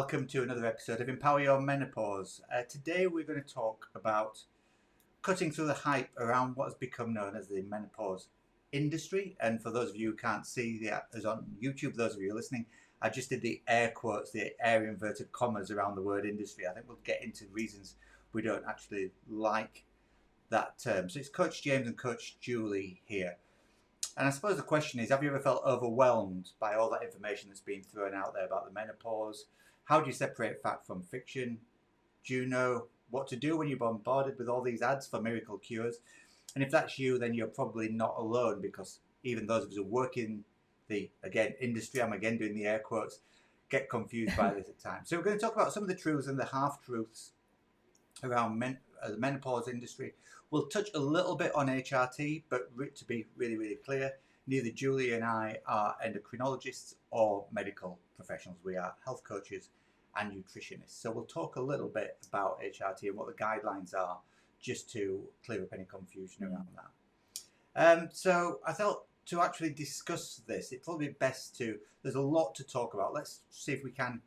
welcome to another episode of Empower Your Menopause. Today we're going to talk about cutting through the hype around what has become known as the menopause industry. And for those of you who can't see that as on YouTube, those of you listening, I just did the air quotes, the air inverted commas around the word industry. I think we'll get into reasons we don't actually like that term. So it's Coach James and Coach Julie here. And I suppose the question is, have you ever felt overwhelmed by all that information that's been thrown out there about the menopause? How do you separate fact from fiction? Do you know what to do when you're bombarded with all these ads for miracle cures? And if that's you, then you're probably not alone, because even those of us who work in the, again, industry, I'm again doing the air quotes, get confused by this at times. So we're going to talk about some of the truths and the half-truths around the menopause industry. We'll touch a little bit on HRT, but to be really, really clear, neither Julie and I are endocrinologists or medical professionals. We are health coaches and nutritionists. So we'll talk a little bit about HRT and what the guidelines are, just to clear up any confusion around that. So I thought to actually discuss this, it'd probably be best to, there's a lot to talk about. Let's see if we can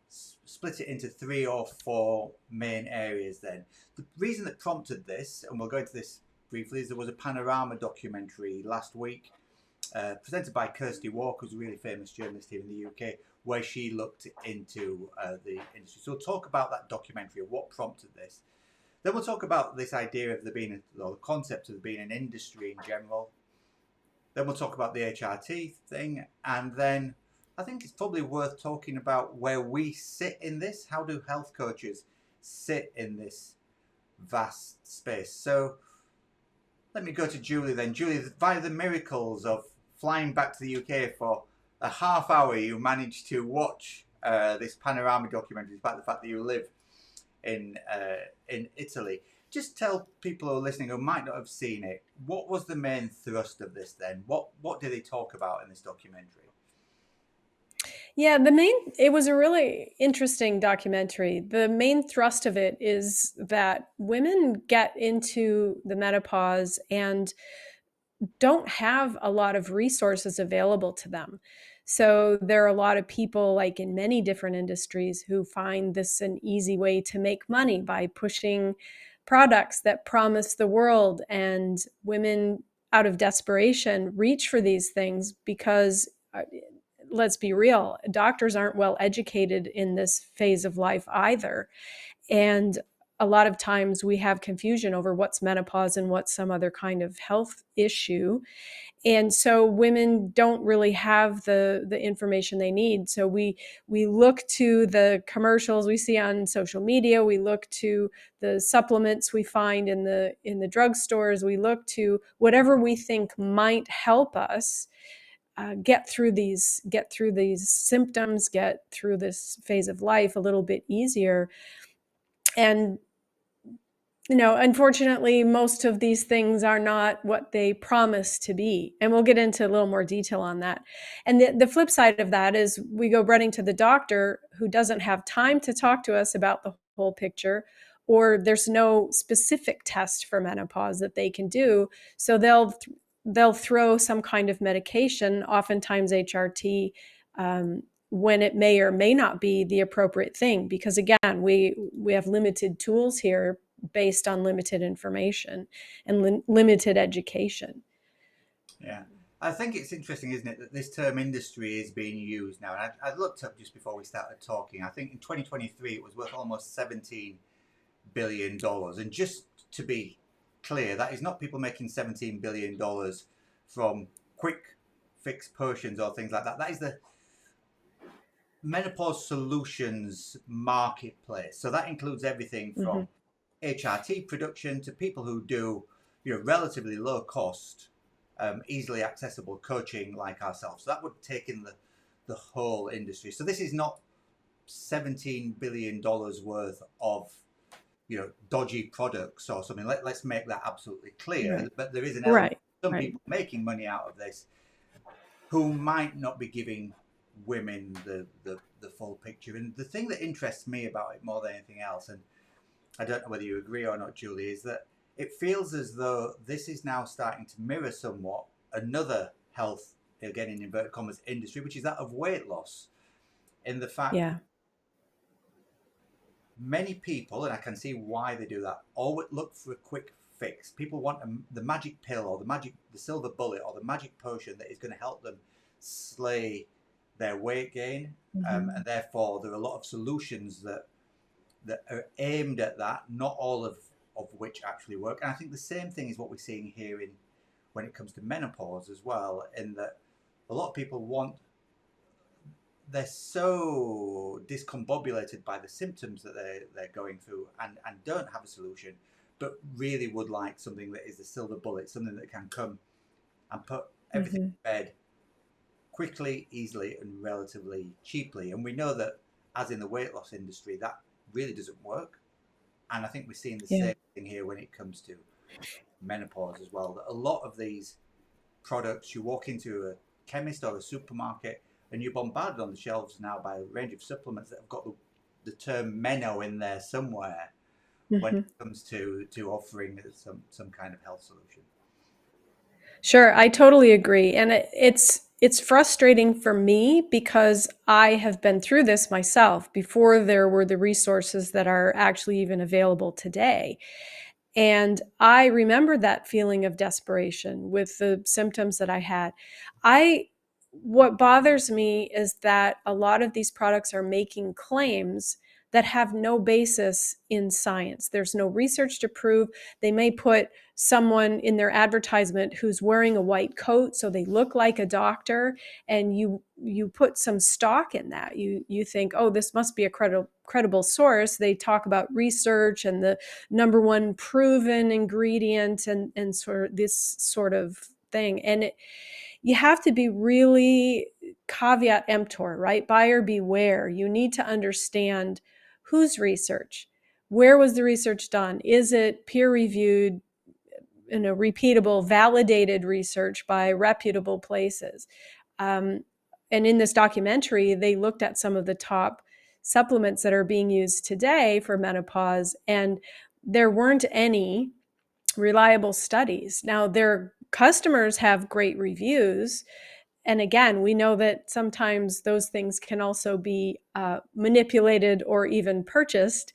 split it into 3 or 4 main areas then. The reason that prompted this, and we'll go into this briefly, is there was a Panorama documentary last week presented by Kirsty Walker, who's a really famous journalist here in the UK, where she looked into the industry. So we'll talk about that documentary and what prompted this. Then we'll talk about this idea of there being, or the concept of there being an industry in general. Then we'll talk about the HRT thing, and then I think it's probably worth talking about where we sit in this. How do health coaches sit in this vast space? So let me go to Julie then. Julie, via the miracles of flying back to the UK for a half hour, you managed to watch this Panorama documentary, despite the fact that you live in Italy. Just tell people who are listening who might not have seen it, what was the main thrust of this then? What did they talk about in this documentary? Yeah, it was a really interesting documentary. The main thrust of it is that women get into the menopause and don't have a lot of resources available to them. So there are a lot of people, like in many different industries, who find this an easy way to make money by pushing products that promise the world. And women, out of desperation, reach for these things because let's be real, doctors aren't well educated in this phase of life either. And a lot of times we have confusion over what's menopause and what's some other kind of health issue. And so women don't really have the information they need. So we look to the commercials we see on social media. We look to the supplements we find in the drugstores. We look to whatever we think might help us get through these symptoms, get through this phase of life a little bit easier. And unfortunately, most of these things are not what they promise to be. And we'll get into a little more detail on that. And the flip side of that is we go running to the doctor who doesn't have time to talk to us about the whole picture, or there's no specific test for menopause that they can do. So they'll throw some kind of medication, oftentimes HRT, when it may or may not be the appropriate thing. Because again, we have limited tools here based on limited information and limited education. Yeah. I think it's interesting, isn't it, that this term industry is being used now. And I looked up just before we started talking. I think in 2023 it was worth almost $17 billion. And just to be clear, that is not people making $17 billion from quick fix potions or things like that. That is the menopause solutions marketplace. So that includes everything from HRT production to people who do, relatively low cost, easily accessible coaching like ourselves. So that would take in the whole industry. So this is not $17 billion worth of, dodgy products or something. Let's make that absolutely clear. Right. But there is an element of some Right. people making money out of this who might not be giving women the full picture. And the thing that interests me about it more than anything else, and I don't know whether you agree or not, Julie, is that it feels as though this is now starting to mirror somewhat another health, again in inverted commas, industry, which is that of weight loss. In the fact many people, and I can see why they do that, always look for a quick fix. People want the magic pill or the silver bullet or the magic potion that is going to help them slay their weight gain, Mhm. and therefore there are a lot of solutions that are aimed at that. Not all of which actually work. And I think the same thing is what we're seeing here in when it comes to menopause as well. In that a lot of people want they're so discombobulated by the symptoms that they're going through and don't have a solution, but really would like something that is a silver bullet, something that can come and put everything Mhm. to bed quickly, easily, and relatively cheaply. And we know that, as in the weight loss industry, that really doesn't work. And I think we're seeing the Yeah. same thing here when it comes to menopause as well. That a lot of these products, you walk into a chemist or a supermarket and you're bombarded on the shelves now by a range of supplements that have got the term meno in there somewhere when it Mhm. comes to offering some kind of health solution. Sure, I totally agree, and it's frustrating for me because I have been through this myself before there were the resources that are actually even available today. And I remember that feeling of desperation with the symptoms that I had. I What bothers me is that a lot of these products are making claims that have no basis in science. There's no research to prove. They may put someone in their advertisement who's wearing a white coat so they look like a doctor, and you put some stock in that. You think, "Oh, this must be a credible source." They talk about research and the number one proven ingredient and sort of this sort of thing. And you have to be really caveat emptor, right? Buyer beware. You need to understand whose research, where was the research done? Is it peer reviewed, repeatable, validated research by reputable places? Um, and in this documentary, they looked at some of the top supplements that are being used today for menopause, and there weren't any reliable studies. Now, their customers have great reviews. And again, we know that sometimes those things can also be manipulated or even purchased.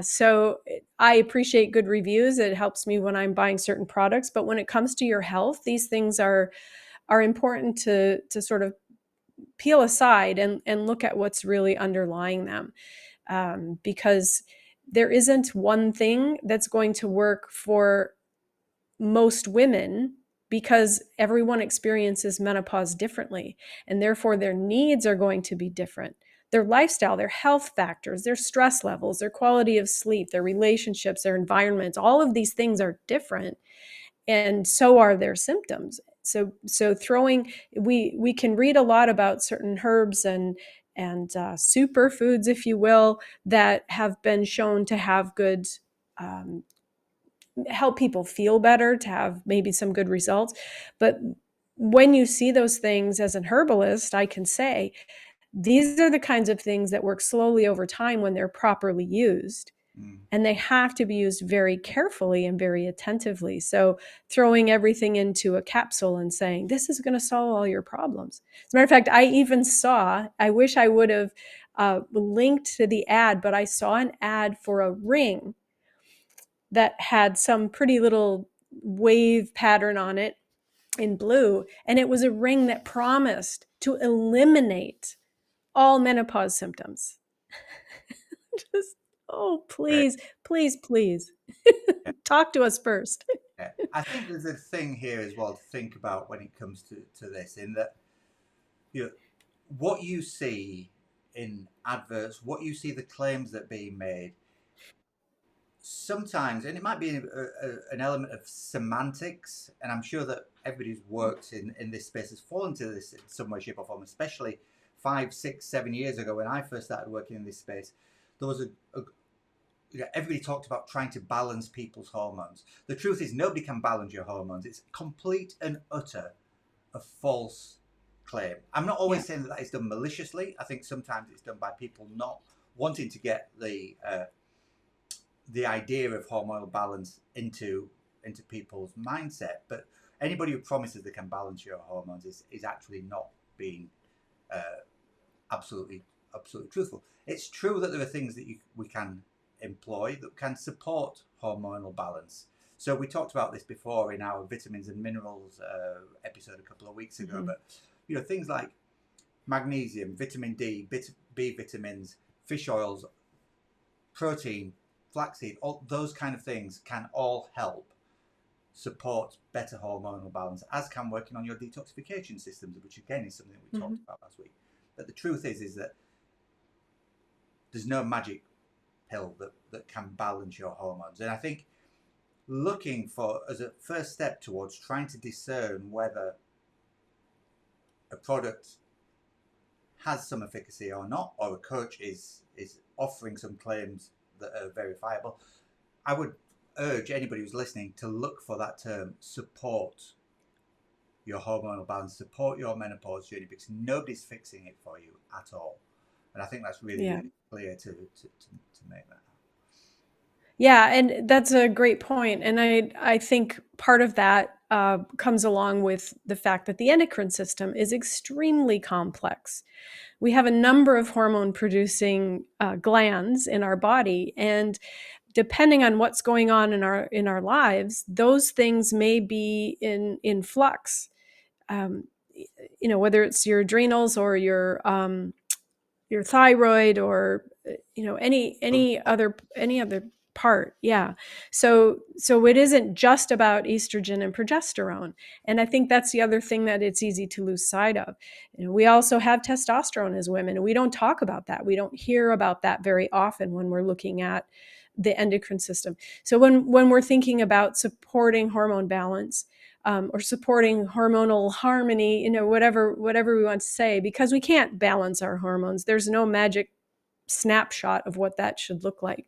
So I appreciate good reviews. It helps me when I'm buying certain products. But when it comes to your health, these things are important to sort of peel aside and look at what's really underlying them, because there isn't one thing that's going to work for most women, because everyone experiences menopause differently, and therefore their needs are going to be different. Their lifestyle, their health factors, their stress levels, their quality of sleep, their relationships, their environments, all of these things are different, and so are their symptoms. So throwing we can read a lot about certain herbs and superfoods, if you will, that have been shown to have good, um, help people feel better, to have maybe some good results. But when you see those things as an herbalist, I can say these are the kinds of things that work slowly over time when they're properly used. Mm. And they have to be used very carefully and very attentively. So, throwing everything into a capsule and saying, this is going to solve all your problems. As a matter of fact, I even saw, I wish I would have linked to the ad, but I saw an ad for a ring that had some pretty little wave pattern on it in blue. And it was a ring that promised to eliminate all menopause symptoms. Just, oh, Great. please, please, please Yeah. talk to us first. Yeah. I think there's a thing here as well to think about when it comes to this, in that you know, what you see in adverts, what you see the claims that are being made, sometimes, and it might be an element of semantics, and I'm sure that everybody who's worked in this space has fallen to this in some way, shape, or form, especially 5, 6, 7 years ago when I first started working in this space. There was everybody talked about trying to balance people's hormones. The truth is, nobody can balance your hormones. It's complete and utter a false claim. I'm not Yeah. always saying that is done maliciously. I think sometimes it's done by people not wanting to get the idea of hormonal balance into people's mindset. But anybody who promises they can balance your hormones is actually not being uh, absolutely absolutely truthful. It's true that there are things that we can employ that can support hormonal balance. So we talked about this before in our vitamins and minerals episode a couple of weeks ago. But things like magnesium, vitamin D, B vitamins, fish oils, protein, flaxseed, all those kind of things can all help support better hormonal balance, as can working on your detoxification systems, which again is something that we talked about last week. But the truth is that there's no magic pill that can balance your hormones. And I think looking for, as a first step towards trying to discern whether a product has some efficacy or not, or a coach is offering some claims that are verifiable, I would urge anybody who's listening to look for that term, support your hormonal balance, support your menopause journey, because nobody's fixing it for you at all. And I think that's really clear to make that. Yeah, and that's a great point. And I think part of that comes along with the fact that the endocrine system is extremely complex. We have a number of hormone producing glands in our body, and depending on what's going on in our lives, those things may be in flux. Whether it's your adrenals or your thyroid, or any other part. Yeah. So it isn't just about estrogen and progesterone. And I think that's the other thing that it's easy to lose sight of. We also have testosterone as women, and we don't talk about that. We don't hear about that very often when we're looking at the endocrine system. So when we're thinking about supporting hormone balance, or supporting hormonal harmony, whatever we want to say, because we can't balance our hormones. There's no magic snapshot of what that should look like.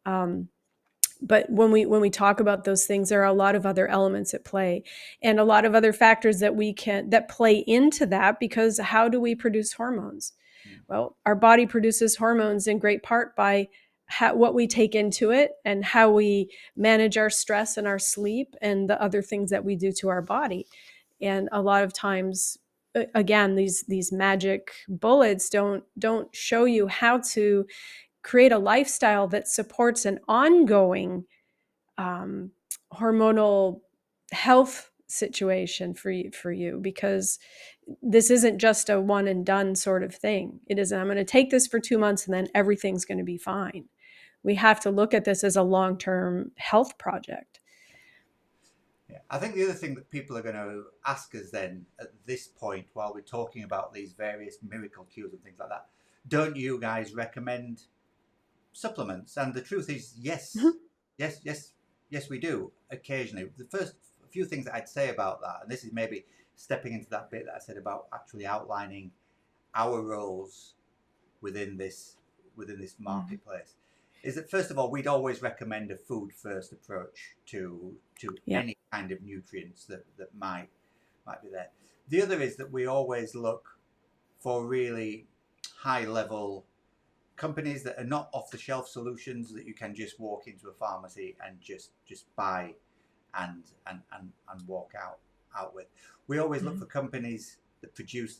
But when we talk about those things, there are a lot of other elements at play, and a lot of other factors that play into that. Because how do we produce hormones? Well, our body produces hormones in great part by what we take into it, and how we manage our stress and our sleep, and the other things that we do to our body. And a lot of times, again, these magic bullets don't show you how to create a lifestyle that supports an ongoing hormonal health situation for you, because this isn't just a one and done sort of thing. It isn't, I'm going to take this for 2 months and then everything's going to be fine. We have to look at this as a long-term health project. Yeah, I think the other thing that people are going to ask us then at this point, while we're talking about these various miracle cures and things like that, don't you guys recommend supplements? And the truth is, yes, we do occasionally. The first few things that I'd say about that, and this is maybe stepping into that bit that I said about actually outlining our roles within this marketplace, is that first of all, we'd always recommend a food first approach to any kind of nutrients that might be there. The other is that we always look for really high level companies that are not off the shelf solutions that you can just walk into a pharmacy and just buy and walk out with. We always look for companies that produce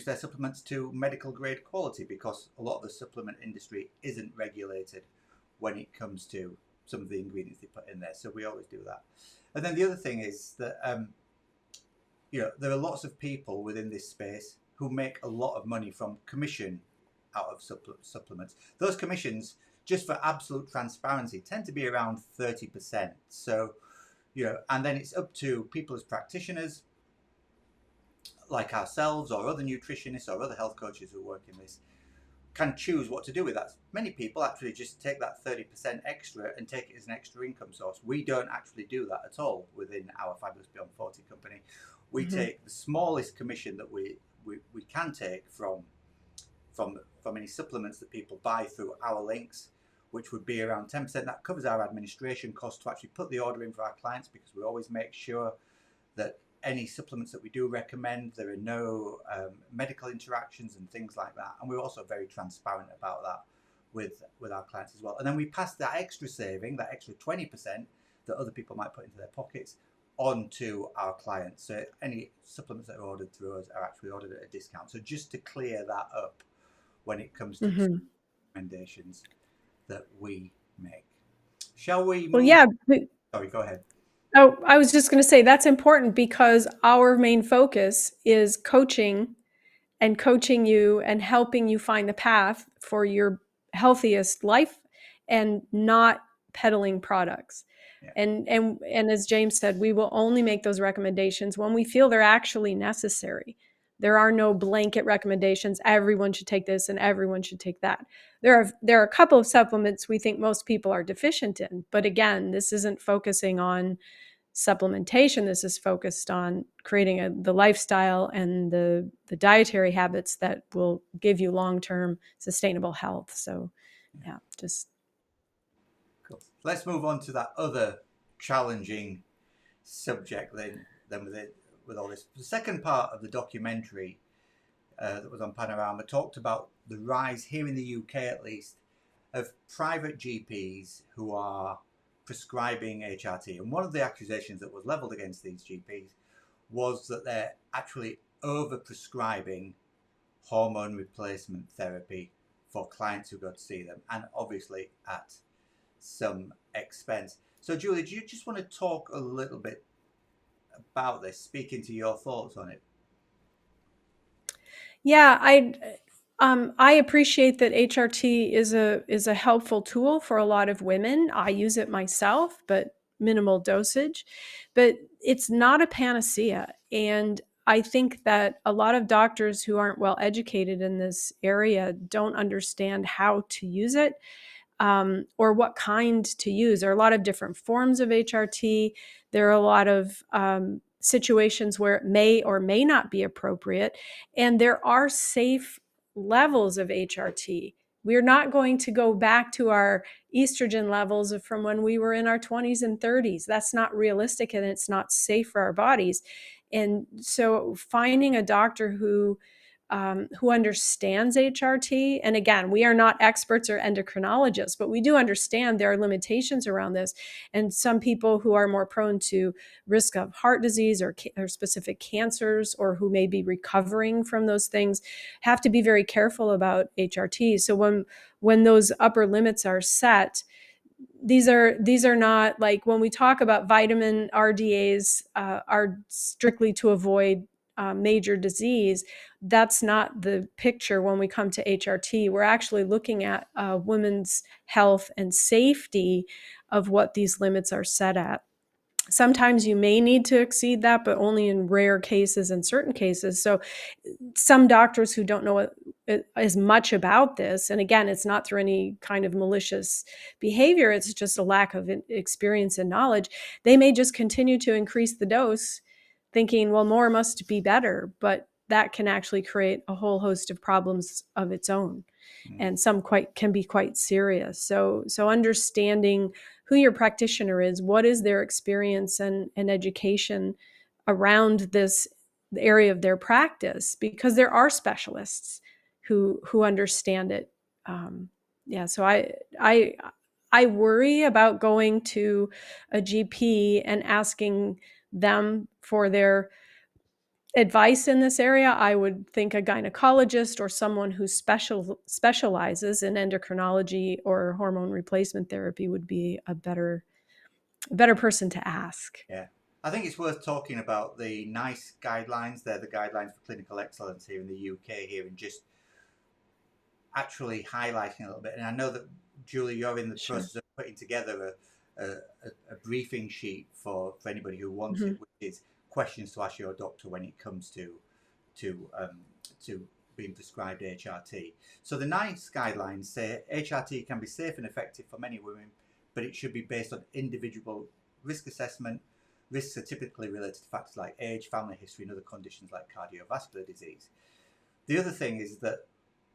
their supplements to medical grade quality, because a lot of the supplement industry isn't regulated when it comes to some of the ingredients they put in there. So we always do that. And then the other thing is that there are lots of people within this space who make a lot of money from commission out of supplements. Those commissions, just for absolute transparency, tend to be around 30%. So, and then it's up to people as practitioners like ourselves or other nutritionists or other health coaches who work in this, can choose what to do with that. Many people actually just take that 30% extra and take it as an extra income source. We don't actually do that at all within our Fabulous Beyond 40 company. We take the smallest commission that we can take from any supplements that people buy through our links, which would be around 10%. That covers our administration cost to actually put the order in for our clients, because we always make sure that any supplements that we do recommend, there are no medical interactions and things like that. And we're also very transparent about that with our clients as well. And then we pass that extra saving, that extra 20% that other people might put into their pockets, onto our clients. So any supplements that are ordered through us are actually ordered at a discount. So just to clear that up when it comes to the Hmm. recommendations that we make. Shall we Well, move? yeah. Sorry, go ahead. Oh, I was just going to say that's important because our main focus is coaching and coaching you and helping you find the path for your healthiest life and not peddling products. Yeah, And as James said, we will only make those recommendations when we feel they're actually necessary. There are no blanket recommendations. Everyone should take this and everyone should take that. There are a couple of supplements we think most people are deficient in, but again, this isn't focusing on supplementation. This is focused on creating the lifestyle and the dietary habits that will give you long-term sustainable health. So yeah. yeah, just Cool. Let's move on to that other challenging subject then with all this. The second part of the documentary that was on Panorama talked about the rise here in the UK, at least, of private GPs who are prescribing HRT. And one of the accusations that was levelled against these GPs was that they're actually over prescribing hormone replacement therapy for clients who go to see them, and obviously at some expense. So, Julie, do you just want to talk a little bit about this, speak into your thoughts on it? yeah, I appreciate that HRT is a helpful tool for a lot of women. I use it myself, but minimal dosage. But it's not a panacea, and I think that a lot of doctors who aren't well educated in this area don't understand how to use it, or what kind to use. There are a lot of different forms of HRT. There are a lot of situations where it may or may not be appropriate. And there are safe levels of HRT. We're not going to go back to our estrogen levels from when we were in our 20s and 30s. That's not realistic and it's not safe for our bodies. And so finding a doctor who understands HRT. And again, we are not experts or endocrinologists, but we do understand there are limitations around this. And some people who are more prone to risk of heart disease or specific cancers, or who may be recovering from those things, have to be very careful about HRT. So when those upper limits are set, these are not like when we talk about vitamin RDAs are strictly to avoid major disease. That's not the picture when we come to HRT. We're actually looking at women's health and safety of what these limits are set at. Sometimes you may need to exceed that, but only in rare cases and certain cases. So some doctors who don't know as much about this, and again, it's not through any kind of malicious behavior, it's just a lack of experience and knowledge, they may just continue to increase the dose thinking, well, more must be better, but that can actually create a whole host of problems of its own, Mm, and some quite can be quite serious. So understanding who your practitioner is, what is their experience and education around this area of their practice, because there are specialists who understand it. Yeah, so I worry about going to a GP and asking them for their advice in this area. I would think a gynecologist or someone who specializes in endocrinology or hormone replacement therapy would be a better person to ask. yeah. I think it's worth talking about the NICE guidelines. They're the guidelines for clinical excellence here in the UK here, and just actually highlighting a little bit. And I know that, Julie, you're in the Sure. process of putting together a briefing sheet for anybody who wants Hmm. it, which is questions to ask your doctor when it comes to to being prescribed HRT. So the NICE guidelines say HRT can be safe and effective for many women, but it should be based on individual risk assessment. Risks are typically related to factors like age, family history, and other conditions like cardiovascular disease. The other thing is that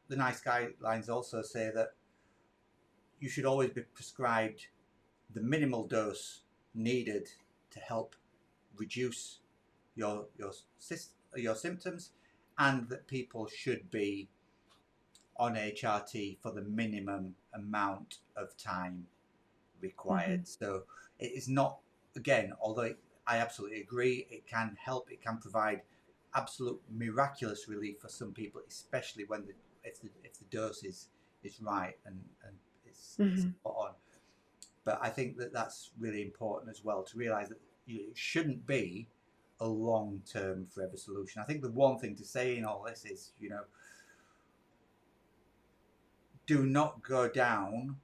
the NICE guidelines also say that you should always be prescribed the minimal dose needed to help reduce your your symptoms, and that people should be on HRT for the minimum amount of time required. Hmm. So it is not, again, although I absolutely agree. It can help. It can provide absolute miraculous relief for some people, especially when if the dose is right and it's Hmm. spot on. But I think that that's really important as well to realize that it shouldn't be a long term forever solution. I think the one thing to say in all this is, do not go down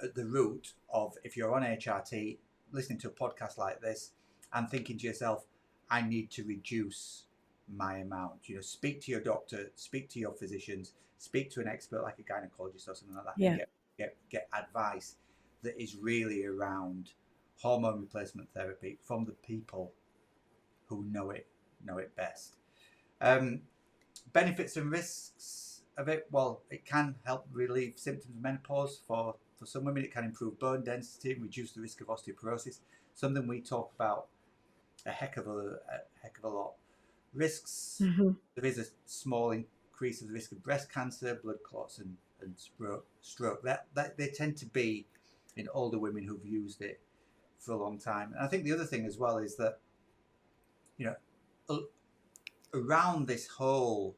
at the route of, if you're on HRT, listening to a podcast like this and thinking to yourself, I need to reduce my amount. Speak to your doctor, speak to your physicians, speak to an expert like a gynecologist or something like that, and Yeah. get advice that is really around hormone replacement therapy from the people who know it best. Um, Benefits and risks of it. Well, it can help relieve symptoms of menopause. For some women, it can improve bone density and reduce the risk of osteoporosis, something we talk about a heck of a lot. Risks: Hmm. there is a small increase of the risk of breast cancer, blood clots, and stroke. That they tend to be in older women who've used it for a long time. And I think the other thing as well is that, you know around this whole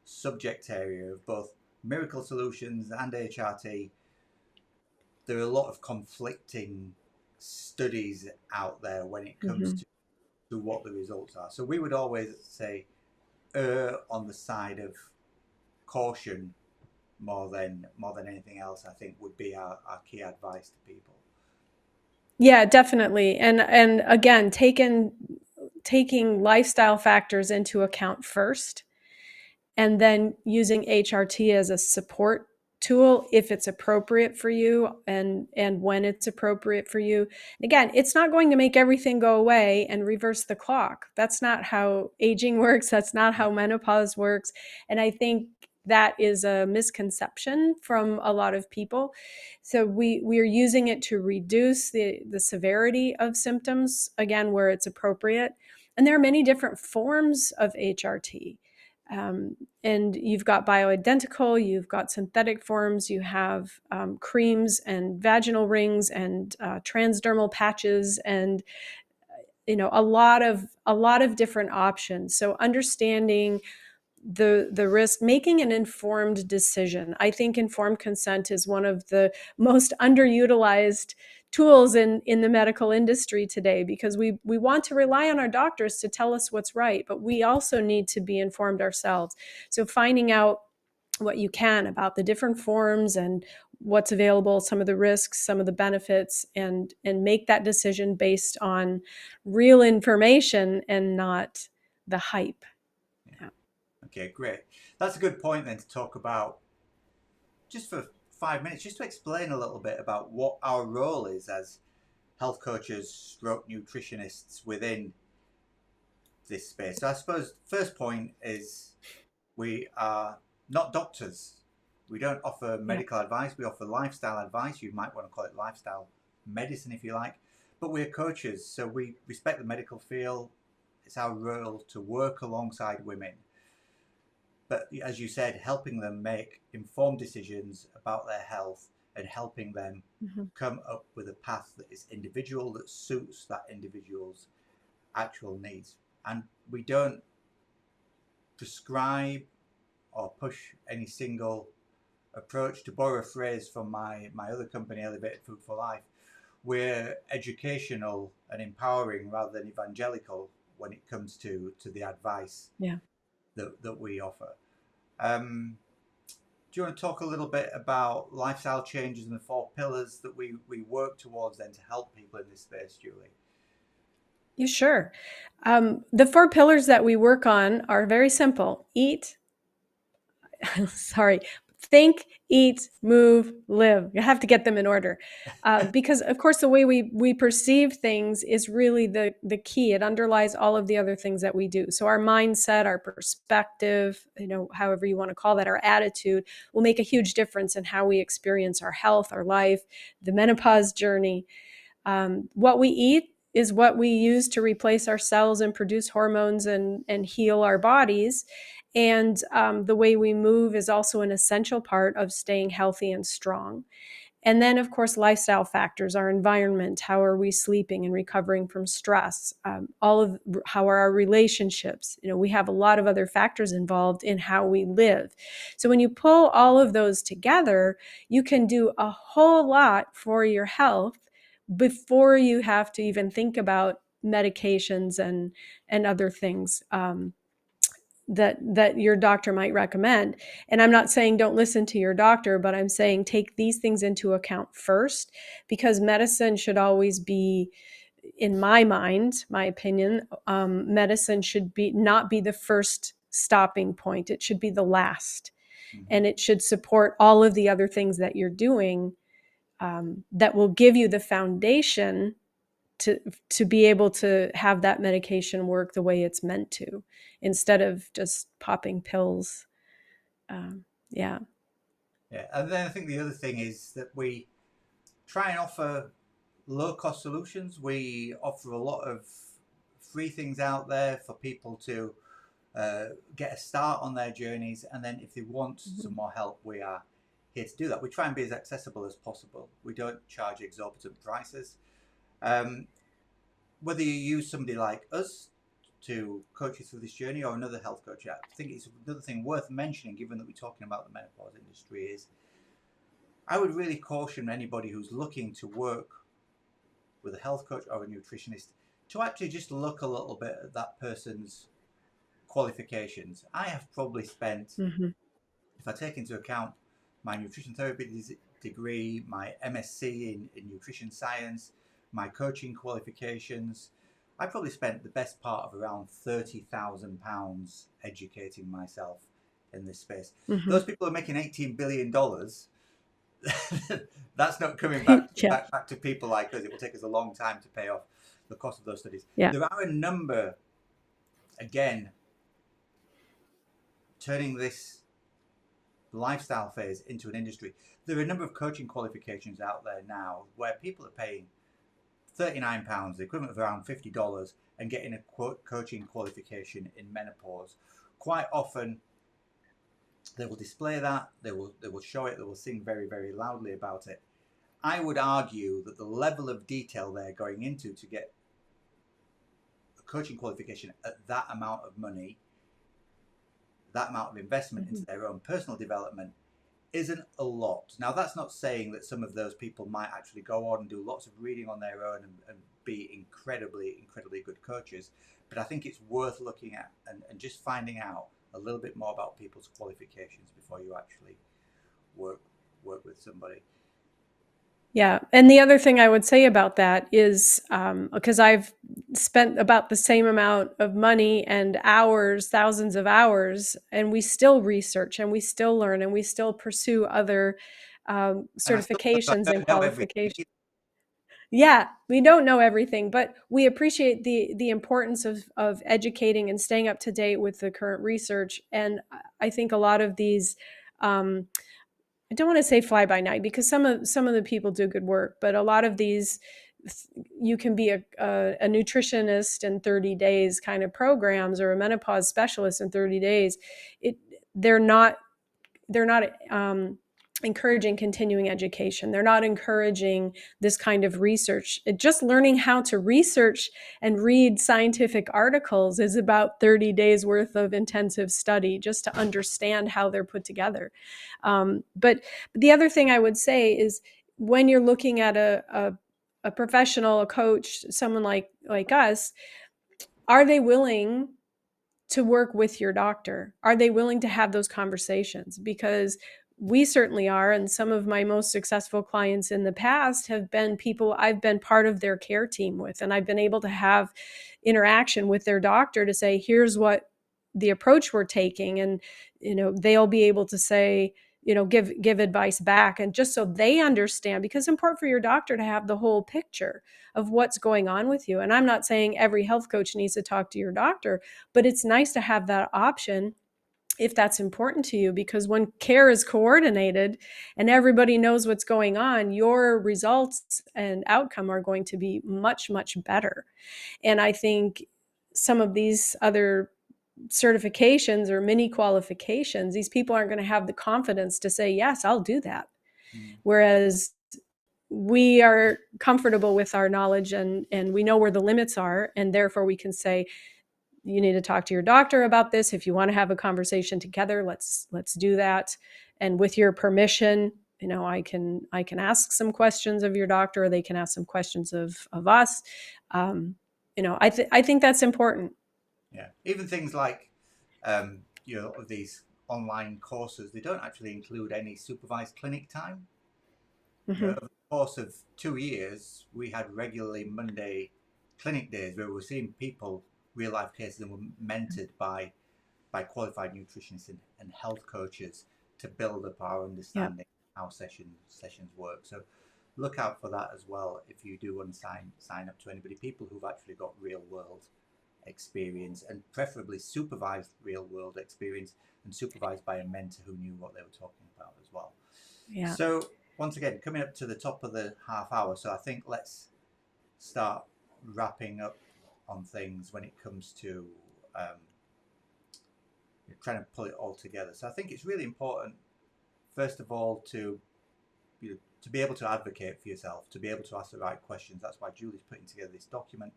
subject area of both miracle solutions and HRT, there are a lot of conflicting studies out there when it comes Hmm. to what the results are. So we would always say err on the side of caution more than anything else. I think would be our key advice to people. Yeah, definitely. And again, taking lifestyle factors into account first, and then using HRT as a support tool if it's appropriate for you, and when it's appropriate for you. Again, it's not going to make everything go away and reverse the clock. That's not how aging works. That's not how menopause works. And I think that is a misconception from a lot of people. So we are using it to reduce the severity of symptoms, again, where it's appropriate. And there are many different forms of HRT. And you've got bioidentical, you've got synthetic forms, you have creams and vaginal rings and transdermal patches, and a lot of different options. So understanding the risk, making an informed decision. I think informed consent is one of the most underutilized tools in the medical industry today, because we want to rely on our doctors to tell us what's right, but we also need to be informed ourselves. So finding out what you can about the different forms and what's available, some of the risks, some of the benefits, and make that decision based on real information and not the hype. Yeah. Yeah. Okay, great. That's a good point then to talk about, just for 5 minutes, just to explain a little bit about what our role is as health coaches, stroke nutritionists within this space. So I suppose first point is we are not doctors. We don't offer Yeah. medical advice. We offer lifestyle advice. You might want to call it lifestyle medicine if you like. But we're coaches, so we respect the medical field. It's our role to work alongside women. But as you said, helping them make informed decisions about their health and helping them Mhm. come up with a path that is individual, that suits that individual's actual needs. And we don't prescribe or push any single approach. To borrow a phrase from my other company, Elevated Food for Life, we're educational and empowering rather than evangelical when it comes to the advice Yeah. that we offer. Do you want to talk a little bit about lifestyle changes and the 4 pillars that we work towards then to help people in this space, Julie? Yeah, sure. The 4 pillars that we work on are very simple: eat, sorry, think, eat, move, live. You have to get them in order. Because, of course, the way we perceive things is really the key. It underlies all of the other things that we do. So our mindset, our perspective, however you want to call that, our attitude will make a huge difference in how we experience our health, our life, the menopause journey. What we eat is what we use to replace our cells and produce hormones and heal our bodies. And the way we move is also an essential part of staying healthy and strong. And then, of course, lifestyle factors, our environment, how are we sleeping and recovering from stress, all of how are our relationships. We have a lot of other factors involved in how we live. So when you pull all of those together, you can do a whole lot for your health before you have to even think about medications and other things. That your doctor might recommend. And I'm not saying don't listen to your doctor, but I'm saying take these things into account first, because medicine should always be, in my mind, my opinion, medicine should be not be the first stopping point. It should be the last. And it should support all of the other things that you're doing, that will give you the foundation to be able to have that medication work the way it's meant to, instead of just popping pills. Yeah. Yeah, and then I think the other thing is that we try and offer low cost solutions. We offer a lot of free things out there for people to get a start on their journeys, and then if they want some more help, we are here to do that. We try and be as accessible as possible. We don't charge exorbitant prices. Whether you use somebody like us to coach you through this journey or another health coach, I think it's another thing worth mentioning, given that we're talking about the menopause industry, is I would really caution anybody who's looking to work with a health coach or a nutritionist to actually just look a little bit at that person's qualifications. I have probably spent, if I take into account my nutrition therapy degree, my MSc in nutrition science, my coaching qualifications, I probably spent the best part of around £30,000 educating myself in this space. Those people are making $18 billion. That's not coming back, Yeah. back to people like us. It will take us a long time to pay off the cost of those studies. Yeah. There are a number, again, turning this lifestyle phase into an industry. There are a number of coaching qualifications out there now where people are paying £39, the equivalent of around $50, and getting a coaching qualification in menopause. Quite often, they will display that, they will show it, they will sing very, very loudly about it. I would argue that the level of detail they're going into to get a coaching qualification at that amount of money, that amount of investment into their own personal development, isn't a lot. Now, that's not saying that some of those people might actually go on and do lots of reading on their own and be incredibly, incredibly good coaches. But I think it's worth looking at and just finding out a little bit more about people's qualifications before you actually work with somebody. Yeah. And the other thing I would say about that is, because I've spent about the same amount of money and hours, thousands of hours, and we still research and we still learn and we still pursue other certifications and don't know everything. qualifications. Yeah, we don't know everything, but we appreciate the importance of educating and staying up to date with the current research. And I think a lot of these, I don't want to say fly by night, because some of the people do good work, but a lot of these, you can be a nutritionist in 30 days kind of programs, or a menopause specialist in 30 days. They're not encouraging continuing education. They're not encouraging this kind of research. Just learning how to research and read scientific articles is about 30 days worth of intensive study just to understand how they're put together. But the other thing I would say is, when you're looking at a professional, a coach, someone like us, are they willing to work with your doctor? Are they willing to have those conversations? Because we certainly are. And some of my most successful clients in the past have been people I've been part of their care team with. And I've been able to have interaction with their doctor to say, here's what the approach we're taking. And, they'll be able to say, give advice back. And just so they understand, because it's important for your doctor to have the whole picture of what's going on with you. And I'm not saying every health coach needs to talk to your doctor, but it's nice to have that option if that's important to you, because when care is coordinated and everybody knows what's going on, your results and outcome are going to be much, much better. And I think some of these other certifications or mini qualifications, these people aren't going to have the confidence to say, yes, I'll do that. Whereas we are comfortable with our knowledge, and we know where the limits are, and therefore we can say, you need to talk to your doctor about this. If you want to have a conversation together, let's do that. And with your permission, I can ask some questions of your doctor, or they can ask some questions of us. I think that's important. Yeah, even things like these online courses, they don't actually include any supervised clinic time. Mm-hmm. Over the course of 2 years, we had regularly Monday clinic days where we were seeing people, real life cases, and were mentored by qualified nutritionists and health coaches to build up our Yeah. understanding of how sessions work. So look out for that as well if you do want to sign up to anybody. People who've actually got real world experience, and preferably supervised real world experience, and supervised by a mentor who knew what they were talking about as well. Yeah. So once again, coming up to the top of the half hour, so I think let's start wrapping up on things when it comes to trying to pull it all together. So I think it's really important, first of all, to to be able to advocate for yourself, to be able to ask the right questions. That's why Julie's putting together this document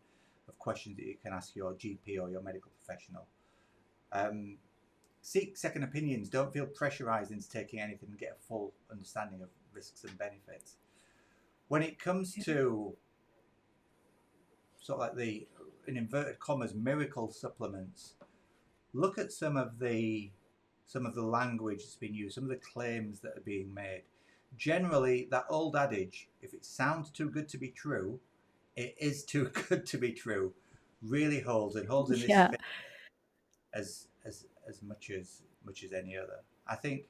of questions that you can ask your GP or your medical professional. Seek second opinions. Don't feel pressurized into taking anything, and get a full understanding of risks and benefits. When it comes to sort of like the, in inverted commas, miracle supplements, look at some of the language that's been used, some of the claims that are being made. Generally, that old adage, if it sounds too good to be true, it is too good to be true, really holds, and holds in this Yeah. space as much as any other. I think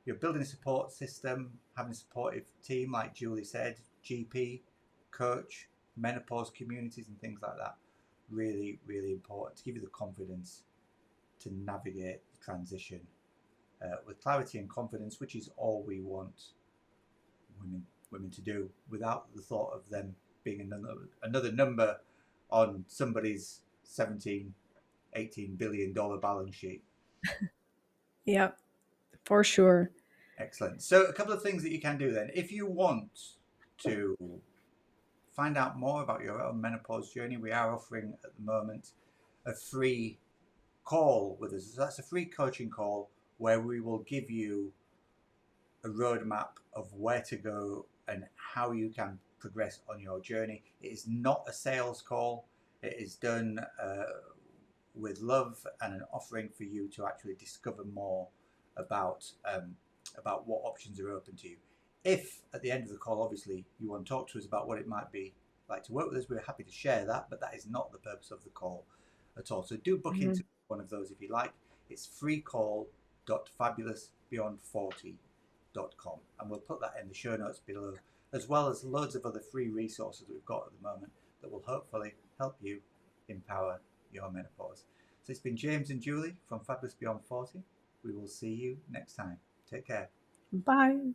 you're building a support system, having a supportive team, like Julie said, GP, coach, menopause communities, and things like that. Really, really important to give you the confidence to navigate the transition with clarity and confidence, which is all we want women to do, without the thought of them being another number on somebody's 17-18 billion dollar balance sheet. Yeah, for sure. Excellent. So a couple of things that you can do then, if you want to find out more about your own menopause journey, we are offering at the moment a free call with us. So that's a free coaching call where we will give you a roadmap of where to go and how you can progress on your journey. It is not a sales call. It is done with love and an offering for you to actually discover more about what options are open to you. If at the end of the call, obviously, you want to talk to us about what it might be like to work with us, we're happy to share that, but that is not the purpose of the call at all. So do book into one of those if you like. It's freecall.fabulousbeyond40.com, and we'll put that in the show notes below, as well as loads of other free resources that we've got at the moment that will hopefully help you empower your menopause. So it's been James and Julie from Fabulous Beyond 40. We will see you next time. Take care. Bye.